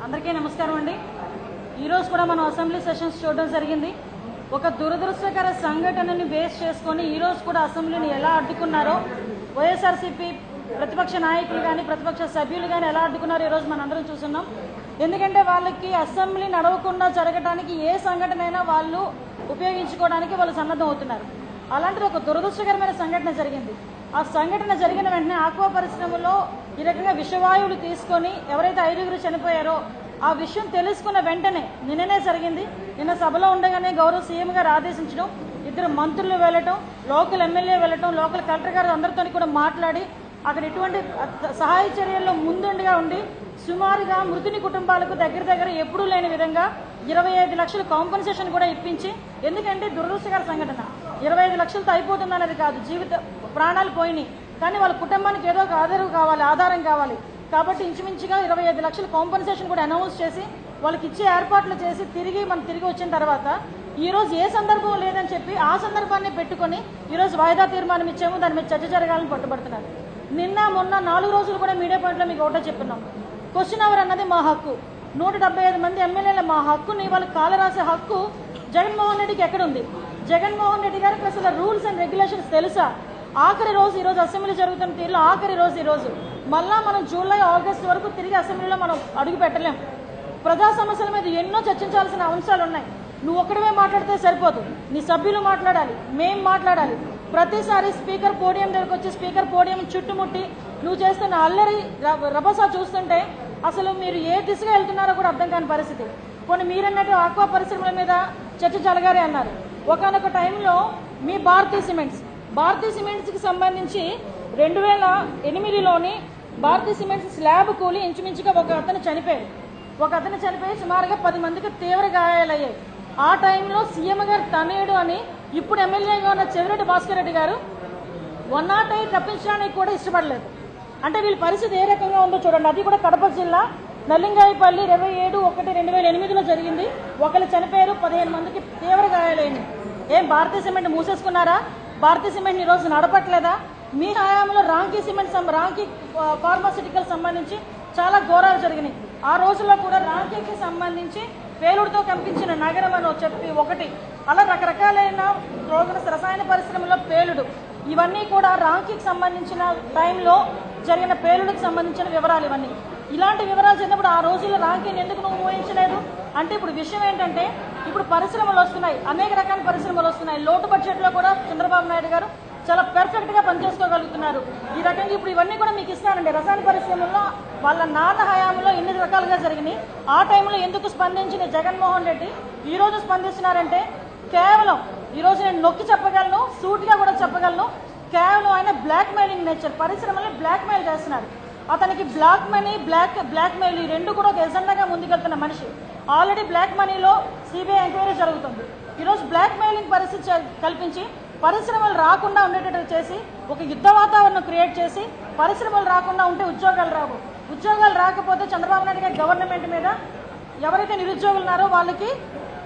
అందరికీ నమస్కారం అండి. ఈరోజు కూడా మనం అసెంబ్లీ సెషన్స్ చూడడం జరిగింది. ఒక దురదృష్టకర సంఘటనని బేస్ చేసుకొని ఈరోజు కూడా అసెంబ్లీని ఎలా అడ్డుకున్నారో వైఎస్ఆర్సీపీ ప్రతిపక్ష నాయకులు కానీ ప్రతిపక్ష సభ్యులు కానీ ఎలా అడ్డుకున్నారో ఈరోజు మనం అందరం చూస్తున్నాం. ఎందుకంటే వాళ్ళకి అసెంబ్లీ నడవకుండా జరగడానికి ఏ సంఘటన అయినా వాళ్ళు ఉపయోగించుకోవడానికి వాళ్ళు సన్నద్ధం అవుతున్నారు. అలాంటిది ఒక దురదృష్టకరమైన సంఘటన జరిగింది. ఆ సంఘటన జరిగిన వెంటనే ఆక్వా పరిశ్రమలో ఈ రకంగా విషవాయువులు తీసుకొని ఎవరైతే 5గురు చనిపోయారో ఆ విషయం తెలుసుకున్న వెంటనే నిన్ననే జరిగింది. నిన్న సభలో ఉండగానే గౌరవ సీఎం గారు ఆదేశించడం, 2 మంత్రులు వెళ్ళటం, లోకల్ ఎమ్మెల్యే వెళ్ళటం, లోకల్ కలెక్టర్ గారు అందరితో కూడా మాట్లాడి అక్కడ ఎటువంటి సహాయ చర్యల్లో ముందుండిగా ఉండి సుమారుగా మృతుని కుటుంబాలకు దగ్గర ఎప్పుడూ లేని విధంగా 25 లక్షల కాంపెన్సేషన్ కూడా ఇప్పించి, ఎందుకంటే దురదృష్టకర సంఘటన 25 లక్షలతో అయిపోతుందనేది కాదు, ప్రాణాలు పోయినాయి. కానీ వాళ్ళ కుటుంబానికి ఏదో ఒక ఆధారం కావాలి కాబట్టి ఇంచుమించుగా 25 లక్షల కాంపెన్సేషన్ కూడా అనౌన్స్ చేసి వాళ్ళకి ఇచ్చే ఏర్పాట్లు చేసి తిరిగి వచ్చిన తర్వాత ఈరోజు ఏ సందర్భం లేదని చెప్పి ఆ సందర్భాన్ని పెట్టుకొని ఈరోజు వాయిదా తీర్మానం ఇచ్చాము, దాని మీద చర్చ జరగాలని పట్టుబడుతున్నారు. నిన్న మొన్న 4 రోజులు కూడా మీడియా పాయింట్లో మీకు ఒకటే చెప్తున్నాం. క్వశ్చన్ అవర్ అన్నది మా హక్కు. 175 మంది ఎమ్మెల్యేల మా హక్కుని వాళ్ళు కాలరాసే హక్కు జగన్మోహన్ రెడ్డికి ఎక్కడుంది? జగన్మోహన్ రెడ్డి గారికి అసలు రూల్స్ అండ్ రెగ్యులేషన్స్ తెలుసా? ఆఖరి రోజు ఈరోజు అసెంబ్లీ జరుగుతున్న తీరులో ఆఖరి రోజు ఈరోజు మళ్ళా మనం జూలై ఆగస్టు వరకు తిరిగి అసెంబ్లీలో మనం అడుగు పెట్టలేం. ప్రజా సమస్యల మీద ఎన్నో చర్చించాల్సిన అంశాలు ఉన్నాయి. నువ్వు ఒక్కడమే మాట్లాడితే సరిపోదు, నీ సభ్యులు మాట్లాడాలి, మేం మాట్లాడాలి. ప్రతిసారి స్పీకర్ పోడియం దగ్గరకు వచ్చి స్పీకర్ పోడియం చుట్టుముట్టి నువ్వు చేస్తున్న అల్లరి రభస చూస్తుంటే అసలు మీరు ఏ దిశగా వెళ్తున్నారో కూడా అర్థం కాని పరిస్థితి. కొన్ని మీరన్నట్టు ఆక్వా పరిశ్రమల మీద చర్చ జరగాలి అన్నారు. ఒకనొక టైంలో మీ భారతీ సిమెంట్స్కి సంబంధించి 2008లోని భారతీ సిమెంట్స్ స్లాబ్ కూలి ఇంచుమించుగా ఒక అతను చనిపోయి సుమారుగా 10 మందికి తీవ్ర గాయాలయ్యాయి. ఆ టైంలో సీఎం గారు తనేడు అని ఇప్పుడు ఎమ్మెల్యేగా ఉన్న చెవిరెడ్డి భాస్కర్ రెడ్డి గారు 108 తప్పించడానికి కూడా ఇష్టపడలేదు. అంటే వీళ్ళ పరిస్థితి ఏ రకంగా ఉందో చూడండి. అది కూడా కడప జిల్లా నల్లింగాయపల్లి 27/1/2008లో జరిగింది. ఒకళ్ళు చనిపోయారు, 15 మందికి తీవ్ర గాయాలైంది. ఏం భారతీయ సిమెంట్ మూసేసుకున్నారా? భారతీయ సిమెంట్ ఈ రోజు నడపట్లేదా? మీ హయాంలో రాంకీ ఫార్మాసిటికల్ సంబంధించి చాలా ఘోరాలు జరిగినాయి. ఆ రోజుల్లో కూడా రాంకీకి సంబంధించి పేలుడుతో కంపించిన నగరం అని చెప్పి ఒకటి, అలా రకరకాలైన రసాయన పరిశ్రమలో పేలుడు, ఇవన్నీ కూడా రాంకీకి సంబంధించిన టైంలో జరిగిన పేలుడుకు సంబంధించిన వివరాలు. ఇవన్నీ ఇలాంటి వివరాలు జరిగినప్పుడు ఆ రోజుల్లో రాంకీని ఎందుకు నువ్వు ఊహించలేదు అంటే ఇప్పుడు విషయం ఏంటంటే ఇప్పుడు పరిశ్రమలు వస్తున్నాయి, అనేక రకాల పరిశ్రమలు వస్తున్నాయి. లోటు బడ్జెట్లో కూడా చంద్రబాబు నాయుడు గారు చాలా పెర్ఫెక్ట్గా పనిచేసుకోగలుగుతున్నారు. ఈ రకంగా ఇప్పుడు ఇవన్నీ కూడా మీకు ఇస్తానండి. రసాయన పరిశ్రమల్లో వాళ్ళ నాన్న హయాంలో ఎన్ని రకాలుగా జరిగినాయి. ఆ టైంలో ఎందుకు స్పందించిన జగన్మోహన్ రెడ్డి ఈరోజు స్పందిస్తున్నారంటే కేవలం ఈరోజు నేను నొక్కి చెప్పగలను, సూటిగా కూడా చెప్పగలను, కేవలం ఆయన బ్లాక్ మెయిలింగ్ నేచర్, పరిశ్రమల్ని బ్లాక్ మెయిల్ చేస్తున్నారు. అతనికి బ్లాక్ మనీ బ్లాక్ మెయిల్ ఈ రెండు కూడా ఒక ఎజెండాగా ముందుకెళ్తున్న మనిషి. ఆల్రెడీ బ్లాక్ మనీలో సిబిఐ ఎంక్వైరీ జరుగుతుంది. ఈరోజు బ్లాక్ మెయిలింగ్ పరిస్థితి కల్పించి పరిశ్రమలు రాకుండా ఉండేటట్టు చేసి ఒక యుద్ధ వాతావరణం క్రియేట్ చేసి పరిశ్రమలు రాకుండా ఉంటే ఉద్యోగాలు రావు, ఉద్యోగాలు రాకపోతే చంద్రబాబు నాయుడు గారి గవర్నమెంట్ మీద ఎవరైతే నిరుద్యోగులు ఉన్నారో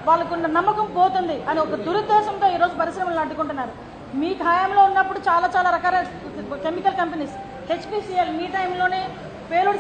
వాళ్ళకున్న నమ్మకం పోతుంది అని ఒక దురుద్దేశంతో ఈరోజు పరిశ్రమలు అడ్డుకుంటున్నారు. మీ హయాంలో ఉన్నప్పుడు చాలా రకాల కెమికల్ కంపెనీస్ HPCL మీ టైంలోనే పేలుడు